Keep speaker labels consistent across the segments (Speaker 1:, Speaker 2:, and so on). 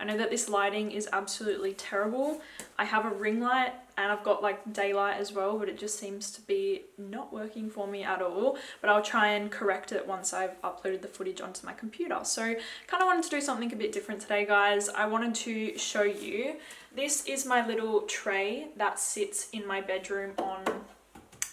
Speaker 1: I know that this lighting is absolutely terrible. I have a ring light and I've got like daylight as well, but it just seems to be not working for me at all. But I'll try and correct it once I've uploaded the footage onto my computer. So kind of wanted to do something a bit different today, guys. I wanted to show you, this is my little tray that sits in my bedroom on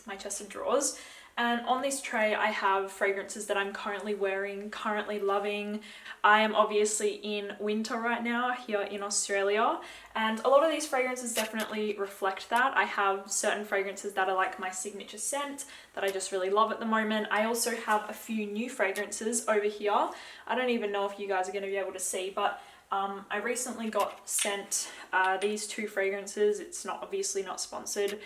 Speaker 1: my chest of drawers. And on this tray, I have fragrances that I'm currently wearing, currently loving. I am obviously in winter right now here in Australia, and a lot of these fragrances definitely reflect that. I have certain fragrances that are like my signature scent that I just really love at the moment. I also have a few new fragrances over here. I don't even know if you guys are going to be able to see, but I recently got sent these two fragrances. It's not obviously not sponsored.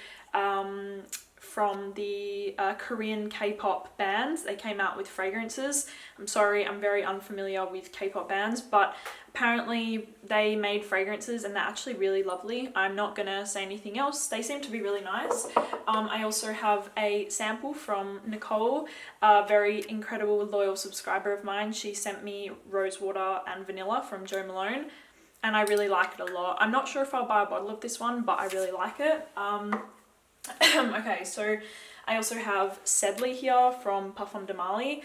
Speaker 1: From the Korean K-pop bands. They came out with fragrances. I'm sorry, I'm very unfamiliar with K-pop bands, but apparently they made fragrances and they're actually really lovely. I'm not gonna say anything else. They seem to be really nice. I also have a sample from Nicole, a very incredible loyal subscriber of mine. She sent me rose water and vanilla from Jo Malone, and I really like it a lot. I'm not sure if I'll buy a bottle of this one, but I really like it. Okay, so I also have Sedley here from Parfum de Marly.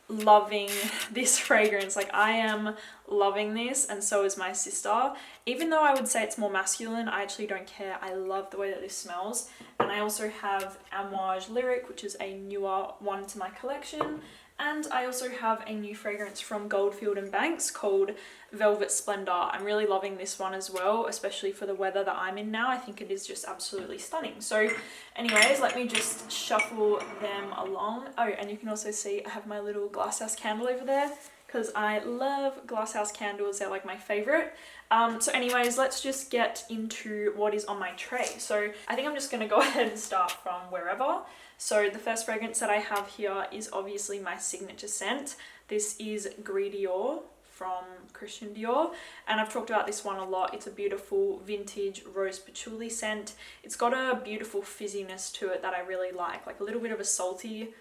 Speaker 1: Loving this fragrance. Like, I am loving this, and so is my sister. Even though I would say it's more masculine, I actually don't care. I love the way that this smells. And I also have Amouage Lyric, which is a newer one to my collection. And I also have a new fragrance from Goldfield and Banks called Velvet Splendor. I'm really loving this one as well, especially for the weather that I'm in now. I think it is just absolutely stunning. So anyways, let me just shuffle them along. Oh, and you can also see I have my little glasshouse candle over there because I love glasshouse candles. They're like my favorite. So anyways, let's just get into what is on my tray. So I think I'm just going to go ahead and start from wherever. So the first fragrance that I have here is obviously my signature scent. This is Gris Dior from Christian Dior, and I've talked about this one a lot. It's a beautiful vintage rose patchouli scent. It's got a beautiful fizziness to it that I really like a little bit of a saltiness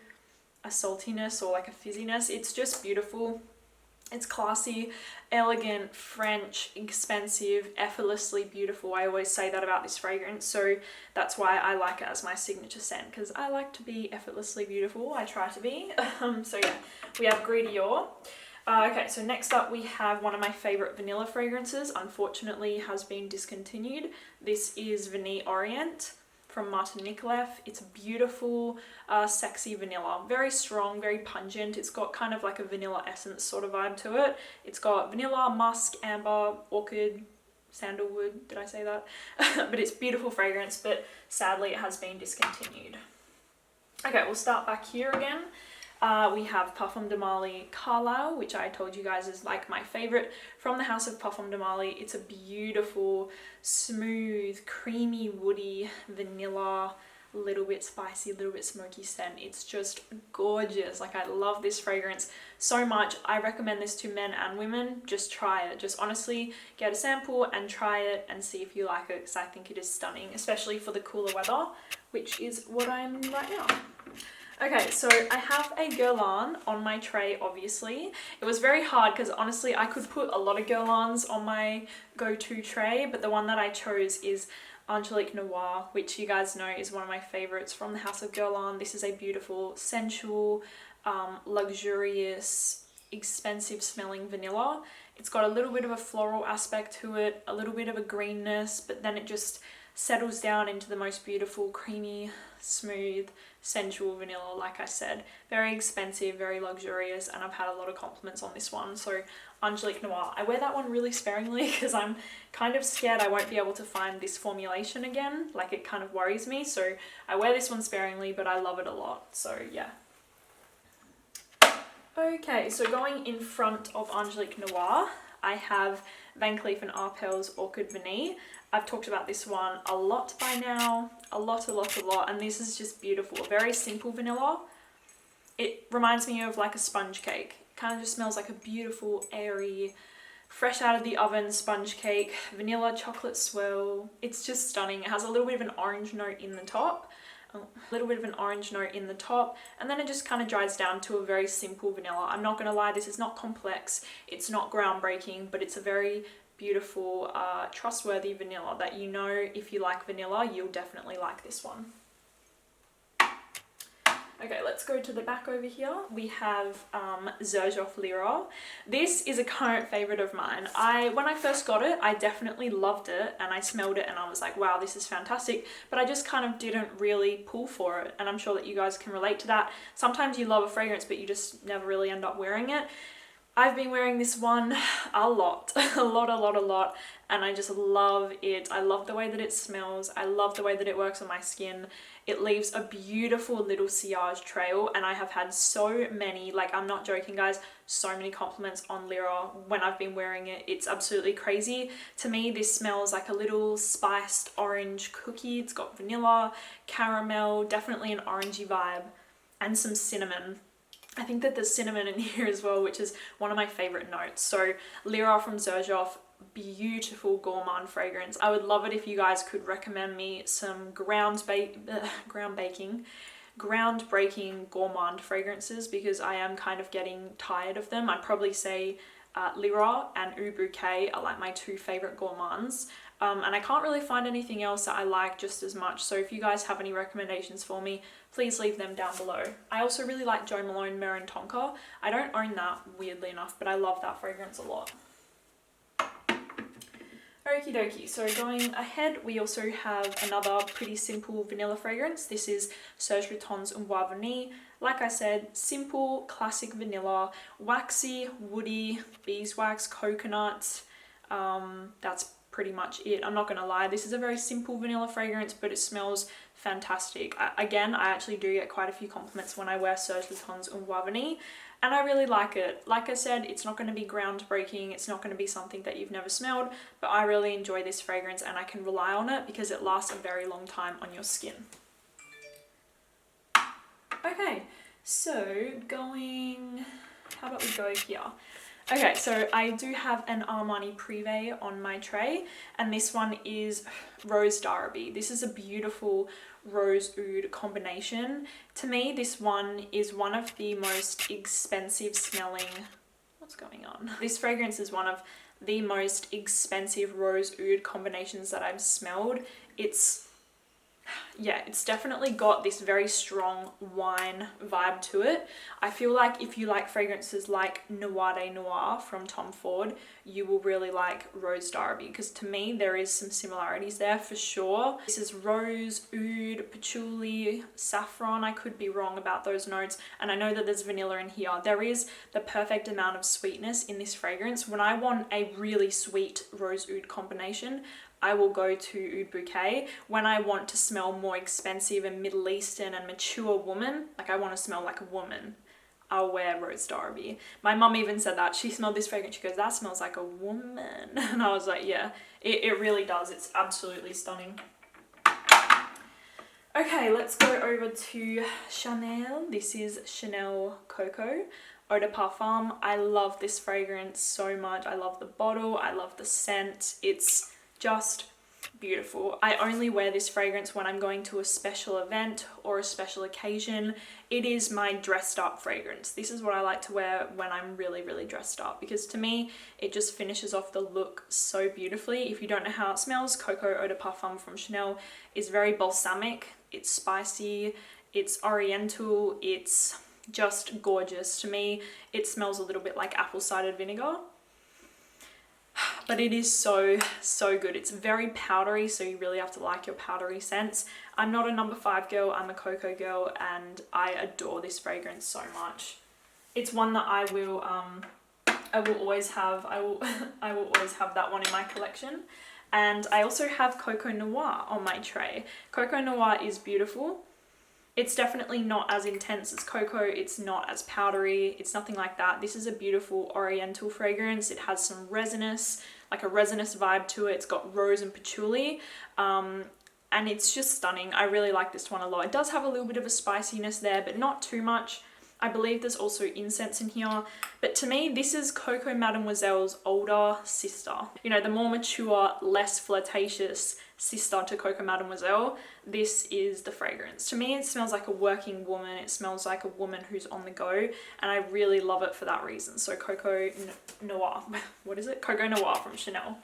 Speaker 1: or like a fizziness. It's just beautiful. It's classy, elegant, French, expensive, effortlessly beautiful. I always say that about this fragrance, so that's why I like it as my signature scent, because I like to be effortlessly beautiful. I try to be. So yeah, we have Gris Dior. Okay, so next up we have one of my favorite vanilla fragrances. Unfortunately, has been discontinued. This is Vanille Orient from Martin Nicoleff. It's beautiful, sexy vanilla. Very strong, very pungent. It's got kind of like a vanilla essence sort of vibe to it. It's got vanilla, musk, amber, orchid, sandalwood. Did I say that? But it's beautiful fragrance, but sadly it has been discontinued. Okay, we'll start back here again. We have Parfum de Marly Carlisle, which I told you guys is like my favorite from the house of Parfum de Marly. It's a beautiful, smooth, creamy, woody, vanilla, little bit spicy, little bit smoky scent. It's just gorgeous. Like, I love this fragrance so much. I recommend this to men and women. Just try it. Just honestly get a sample and try it and see if you like it, because I think it is stunning, especially for the cooler weather, which is what I'm in right now. Okay, so I have a Guerlain on my tray, obviously. It was very hard because honestly I could put a lot of Guerlains on my go-to tray, but the one that I chose is Angelique Noir, which you guys know is one of my favorites from the house of Guerlain. This is a beautiful, sensual, luxurious, expensive smelling vanilla. It's got a little bit of a floral aspect to it, a little bit of a greenness, but then it just settles down into the most beautiful, creamy, smooth, sensual vanilla. Like I said, very expensive, very luxurious, and I've had a lot of compliments on this one. So Angelique Noir, I wear that one really sparingly because I'm kind of scared I won't be able to find this formulation again. Like, it kind of worries me, so I wear this one sparingly, but I love it a lot. So yeah. Okay, so going in front of Angelique Noir, I have Van Cleef & Arpels Orchid Vanille. I've talked about this one a lot by now, a lot, and this is just beautiful. A very simple vanilla. It reminds me of like a sponge cake. It kind of just smells like a beautiful, airy, fresh out of the oven sponge cake, vanilla chocolate swirl. It's just stunning. It has a little bit of an orange note in the top, and then it just kind of dries down to a very simple vanilla. I'm not gonna lie, this is not complex, it's not groundbreaking, but it's a very beautiful, trustworthy vanilla that you know if you like vanilla, you'll definitely like this one. Okay, let's go to the back over here. We have Xerjoff Lira. This is a current favorite of mine. When I first got it, I definitely loved it and I smelled it and I was like, wow, this is fantastic. But I just kind of didn't really pull for it. And I'm sure that you guys can relate to that. Sometimes you love a fragrance, but you just never really end up wearing it. I've been wearing this one a lot, a lot, and I just love it. I love the way that it smells. I love the way that it works on my skin. It leaves a beautiful little sillage trail, and I have had so many, like, I'm not joking guys, so many compliments on Lira when I've been wearing it. It's absolutely crazy. To me, this smells like a little spiced orange cookie. It's got vanilla, caramel, definitely an orangey vibe, and some cinnamon. I think that there's cinnamon in here as well, which is one of my favorite notes. So Lira from Xerjoff, beautiful gourmand fragrance. I would love it if you guys could recommend me some groundbreaking gourmand fragrances, because I am kind of getting tired of them. I'd probably say Lira and Oud Bouquet are like my two favorite gourmands. And I can't really find anything else that I like just as much. So if you guys have any recommendations for me, please leave them down below. I also really like Jo Malone Myrrh and Tonka. I don't own that, weirdly enough, but I love that fragrance a lot. Okie dokie, so going ahead, we also have another pretty simple vanilla fragrance. This is Serge Lutens Un Bois Vanille. Like I said, simple, classic vanilla, waxy, woody, beeswax, coconut. That's pretty much it. I'm not gonna lie, this is a very simple vanilla fragrance, but it smells fantastic. Again, I actually do get quite a few compliments when I wear Serge Lutens Un Bois Vanille, and I really like it. Like I said, it's not going to be groundbreaking, it's not going to be something that you've never smelled, but I really enjoy this fragrance and I can rely on it because it lasts a very long time on your skin. Okay, so how about we go here? Okay, so I do have an Armani Privé on my tray, and this one is Rose D'Araby. This is a beautiful rose oud combination. To me, this one is one of the most expensive smelling... What's going on? This fragrance is one of the most expensive rose oud combinations that I've smelled. It's definitely got this very strong wine vibe to it. I feel like if you like fragrances like Noir de Noir from Tom Ford, you will really like Rose D'Araby, because to me there is some similarities there for sure. This is rose, oud, patchouli, saffron. I could be wrong about those notes, and I know that there's vanilla in here. There is the perfect amount of sweetness in this fragrance. When I want a really sweet rose oud combination, I will go to Oud Bouquet. When I want to smell more expensive and Middle Eastern and mature woman, like I want to smell like a woman, I'll wear Rose D'Araby. My mum even said that. She smelled this fragrance, she goes, that smells like a woman. And I was like, yeah, it really does. It's absolutely stunning. Okay, let's go over to Chanel. This is Chanel Coco Eau de Parfum. I love this fragrance so much. I love the bottle, I love the scent. It's just beautiful. I only wear this fragrance when I'm going to a special event or a special occasion. It is my dressed up fragrance. This is what I like to wear when I'm really, really dressed up, because to me, it just finishes off the look so beautifully. If you don't know how it smells, Coco Eau de Parfum from Chanel is very balsamic. It's spicy, it's oriental, it's just gorgeous. To me, it smells a little bit like apple cider vinegar. But it is so, so good. It's very powdery, so you really have to like your powdery scents. I'm not a number 5 girl, I'm a Coco girl, and I adore this fragrance so much. It's one that I will always have. I will always have that one in my collection. And I also have Coco Noir on my tray. Coco Noir is beautiful. It's definitely not as intense as Coco, it's not as powdery, it's nothing like that. This is a beautiful oriental fragrance. It has some resinous, like a resinous vibe to it. It's got rose and patchouli, and it's just stunning. I really like this one a lot. It does have a little bit of a spiciness there, but not too much. I believe there's also incense in here, but to me, this is Coco Mademoiselle's older sister. You know, the more mature, less flirtatious sister to Coco Mademoiselle, this is the fragrance. To me, it smells like a working woman. It smells like a woman who's on the go, and I really love it for that reason. So Coco Noir, what is it? Coco Noir from Chanel.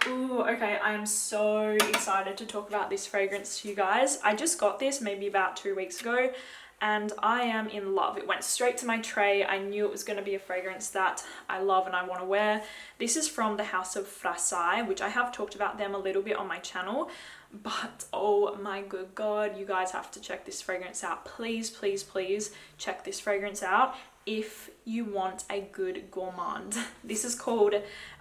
Speaker 1: Ooh, okay, I am so excited to talk about this fragrance to you guys. I just got this maybe about 2 weeks ago, and I am in love. It went straight to my tray. I knew it was going to be a fragrance that I love and I want to wear. This is from the House of Frasai, which I have talked about them a little bit on my channel, but oh my good God, you guys have to check this fragrance out. Please, please, please check this fragrance out if you want a good gourmand. This is called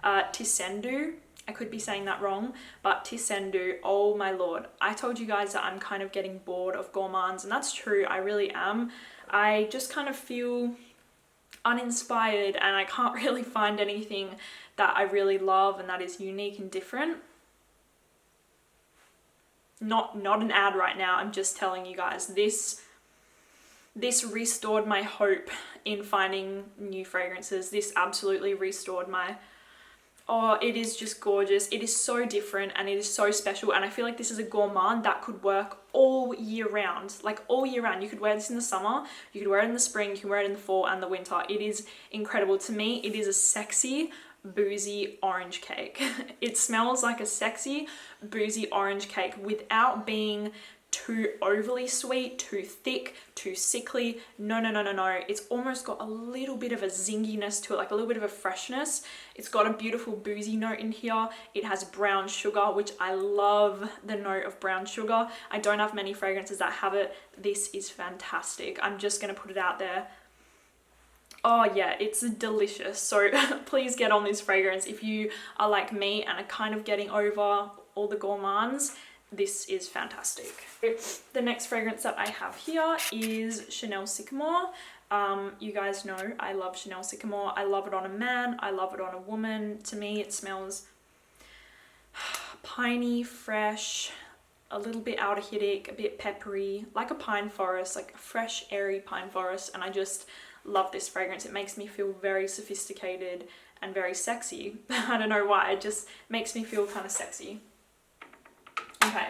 Speaker 1: Tisendu. I could be saying that wrong, but Tisendu, oh my lord. I told you guys that I'm kind of getting bored of gourmands, and that's true, I really am. I just kind of feel uninspired, and I can't really find anything that I really love and that is unique and different. Not an ad right now, I'm just telling you guys, this restored my hope in finding new fragrances. This absolutely restored my... Oh, it is just gorgeous. It is so different and it is so special, and I feel like this is a gourmand that could work all year round. Like all year round. You could wear this in the summer, you could wear it in the spring, you can wear it in the fall and the winter. It is incredible. To me, it is a sexy, boozy orange cake. It smells like a sexy, boozy orange cake without being too overly sweet, too thick, too sickly. No, no, no, no, no. It's almost got a little bit of a zinginess to it, like a little bit of a freshness. It's got a beautiful boozy note in here. It has brown sugar, which I love the note of brown sugar. I don't have many fragrances that have it. This is fantastic. I'm just going to put it out there. Oh yeah, it's delicious. So please get on this fragrance if you are like me and are kind of getting over all the gourmands. This is fantastic. The next fragrance that I have here is Chanel Sycocmore. You guys know I love Chanel Sycocmore. I love it on a man, I love it on a woman. To me, it smells piney, fresh, a little bit aldehydic, a bit peppery, like a pine forest, like a fresh, airy pine forest, and I just love this fragrance. It makes me feel very sophisticated and very sexy. I don't know why, it just makes me feel kind of sexy. Okay,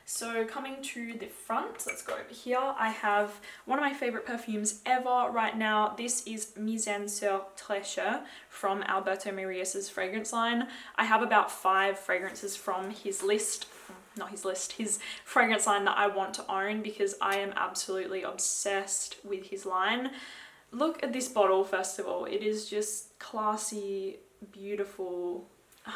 Speaker 1: so coming to the front, let's go over here. I have one of my favorite perfumes ever right now. This is Mise en Sur Très Cher from Alberto Marias's fragrance line. I have about 5 fragrances from his list, not his list, his fragrance line that I want to own because I am absolutely obsessed with his line. Look at this bottle, first of all. It is just classy, beautiful.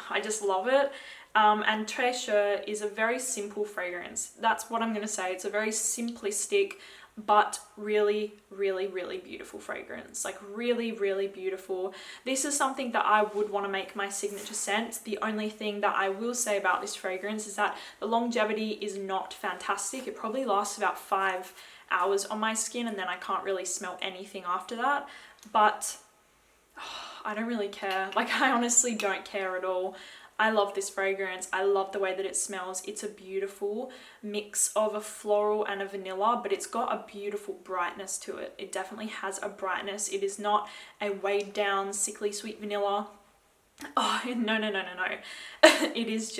Speaker 1: I just love it. And Très Cher is a very simple fragrance. That's what I'm going to say. It's a very simplistic, but really, really, really beautiful fragrance. Like really, really beautiful. This is something that I would want to make my signature scent. The only thing that I will say about this fragrance is that the longevity is not fantastic. It probably lasts about 5 hours on my skin, and then I can't really smell anything after that. But I don't really care. Like, I honestly don't care at all. I love this fragrance. I love the way that it smells. It's a beautiful mix of a floral and a vanilla, but it's got a beautiful brightness to it. It definitely has a brightness. It is not a weighed down, sickly sweet vanilla. Oh, no, no, no, no, no. It's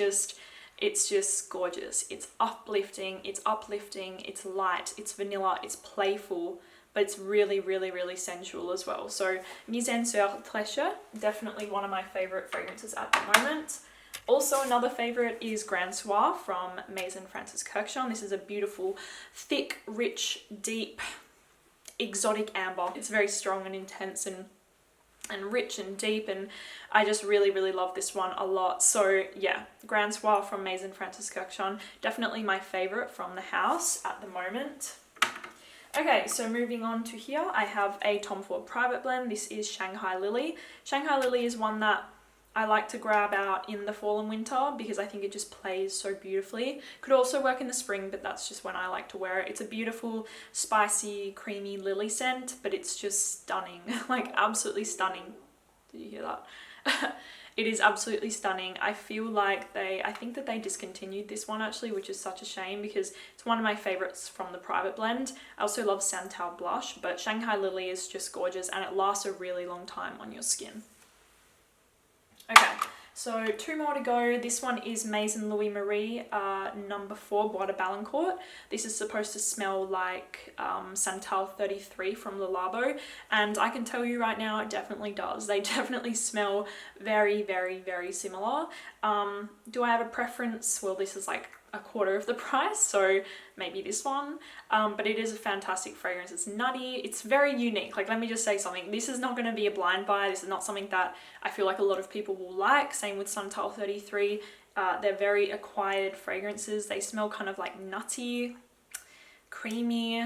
Speaker 1: just gorgeous. It's uplifting, it's light, it's vanilla, it's playful, but it's really, really, really sensual as well. So Mise en Sur Très Cher, definitely one of my favorite fragrances at the moment. Also, another favorite is Grand Soir from Maison Francis Kurkdjian. This is a beautiful, thick, rich, deep, exotic amber. It's very strong and intense and rich and deep, and I just really, really love this one a lot. So yeah, Grand Soir from Maison Francis Kurkdjian, definitely my favorite from the house at the moment. Okay, so moving on to here, I have a Tom Ford Private Blend. This is Shanghai Lily. Shanghai Lily is one that I like to grab out in the fall and winter because I think it just plays so beautifully. Could also work in the spring, but that's just when I like to wear it. It's a beautiful, spicy, creamy lily scent, but it's just stunning, like absolutely stunning. Did you hear that? It is absolutely stunning. I feel like I think that they discontinued this one actually, which is such a shame because it's one of my favorites from the Private Blend. I also love Santal Blush, but Shanghai Lily is just gorgeous and it lasts a really long time on your skin. Okay, So 2 more to go. This one is Maison Louis Marie number 4 Bois de Balancourt. This is supposed to smell like Santal 33 from Le Labo, and I can tell you right now it definitely does. They definitely smell very, very, very similar. Do I have a preference? Well, this is like a quarter of the price, so maybe this one, but it is a fantastic fragrance. It's nutty, it's very unique. Like, let me just say something, this is not going to be a blind buy. This is not something that I feel like a lot of people will like. Same with Santal 33. They're very acquired fragrances. They smell kind of like nutty, creamy,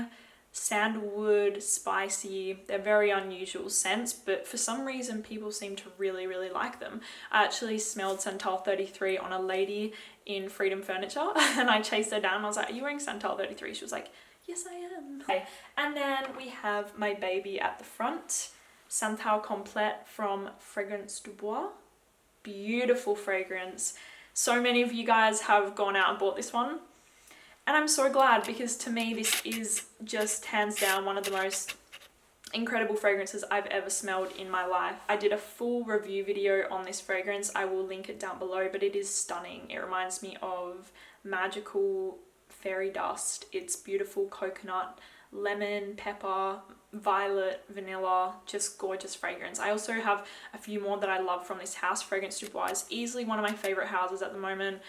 Speaker 1: sandalwood, spicy. They're very unusual scents, but for some reason people seem to really, really like them. I actually smelled Santal 33 on a lady in Freedom Furniture and I chased her down. I was like, are you wearing Santal 33? She was like, yes, I am. Okay. And then we have my baby at the front, Santal Complete from Fragrance du Bois. Beautiful fragrance. So many of you guys have gone out and bought this one. And I'm so glad, because to me this is just hands down one of the most incredible fragrances I've ever smelled in my life. I did a full review video on this fragrance. I will link it down below, but it is stunning. It reminds me of magical fairy dust. It's beautiful coconut, lemon, pepper, violet, vanilla, just gorgeous fragrance. I also have a few more that I love from this house. Fragrance du Bois is easily one of my favorite houses at the moment,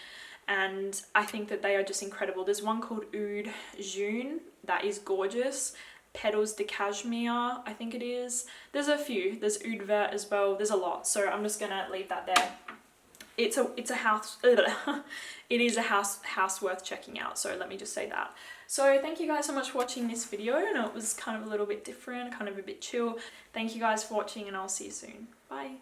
Speaker 1: and I think that they are just incredible. There's one called Oud Jaune that is gorgeous. Petals de Cashmere, I think it is. There's a few. There's Oud Vert as well. There's a lot, so I'm just gonna leave that there. It's a house. It is a house worth checking out. So let me just say that. So thank you guys so much for watching this video. I know it was kind of a little bit different, kind of a bit chill. Thank you guys for watching, and I'll see you soon. Bye.